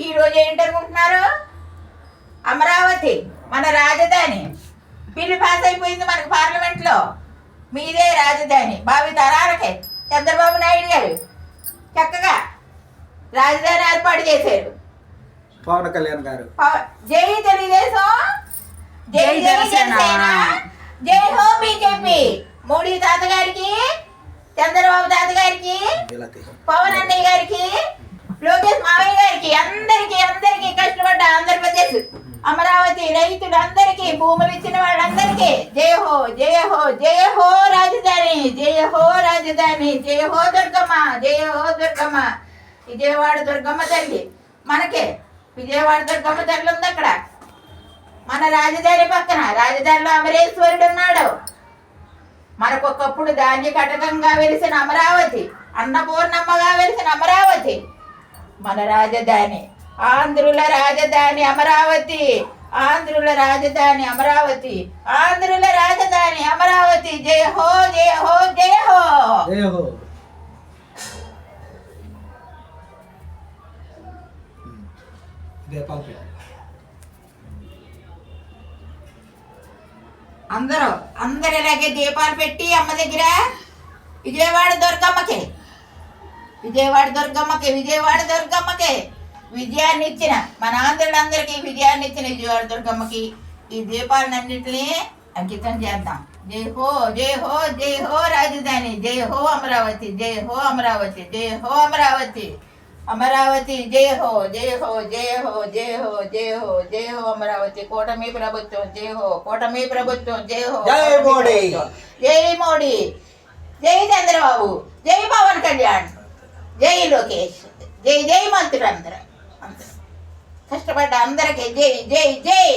ఈ రోజు ఏంటనుకుంటున్నారు? అమరావతి మన రాజధాని. బిల్లు పాస్ అయిపోయింది మనకు పార్లమెంట్లో. మీదే రాజధాని భావి తరాలకే. చంద్రబాబు నాయుడు గారు చక్కగా రాజధాని ఏర్పాటు చేశారు. పవన్ కళ్యాణ్ గారు జై తెలుగుదేశం, జై జనసేన, జై హో బీజేపీ. మోడీ తాత గారికి, చంద్రబాబు తాత గారికి, పవన్ అన్నయ్య గారికి, లోకేష్ మావయ్య గారికి, అందరికీ కష్టపడ్డ ఆంధ్రప్రదేశ్ అమరావతి రైతులందరికీ, భూములు ఇచ్చిన వాళ్ళందరికీ జయ హో, జయ హో, జయ హో రాజధాని, జయ హో రాజధాని, జయ హో దుర్గమ్మ, జయ హో దుర్గమ్మ. విజయవాడ దుర్గమ్మ తల్లి మనకే. విజయవాడ దుర్గమ్మ తల్లి ఉంది అక్కడ మన రాజధాని పక్కన. రాజధానిలో అమరేశ్వరుడు ఉన్నాడు. మనకొకప్పుడు ధాన్య కటకంగా వెలిసిన అమరావతి, అన్నపూర్ణమ్మగా వెలిసిన అమరావతి మన రాజధాని. ఆంధ్రుల రాజధాని అమరావతి, ఆంధ్రుల రాజధాని అమరావతి, ఆంధ్రుల రాజధాని అమరావతి. జయ హో, జయ హో, జయ హో, జయ హో. అందరూ ఇలాగే దీపాలు పెట్టి అమ్మ దగ్గర విజయవాడ దుర్గమ్మకి, విజయవాడ దుర్గమ్మకి, విజయవాడ దుర్గమ్మకి విజయాన్ని ఇచ్చిన మన ఆంధ్రులందరికీ విజయాన్ని ఇచ్చిన విజయవాడ దుర్గమ్మకి ఈ దీపాలన్నింటినీ అంకితం చేద్దాం. జై హో, జై హో, జై హో రాజధాని, జై హో అమరావతి, జై హో అమరావతి, జై హో అమరావతి, అమరావతి. జై హో, జై హో, జై హో, జై హో, జై హో, జై హో అమరావతి. కూటమి ప్రభుత్వం జై హో, కూటమి ప్రభుత్వం జై హో, జై మోడీ, జై మోడీ, జై చంద్రబాబు, జై పవన్ కళ్యాణ్, జై లోకేష్, జై జై మంత్రులందరూ. కష్టపడ్డ అందరికీ జై జై జై.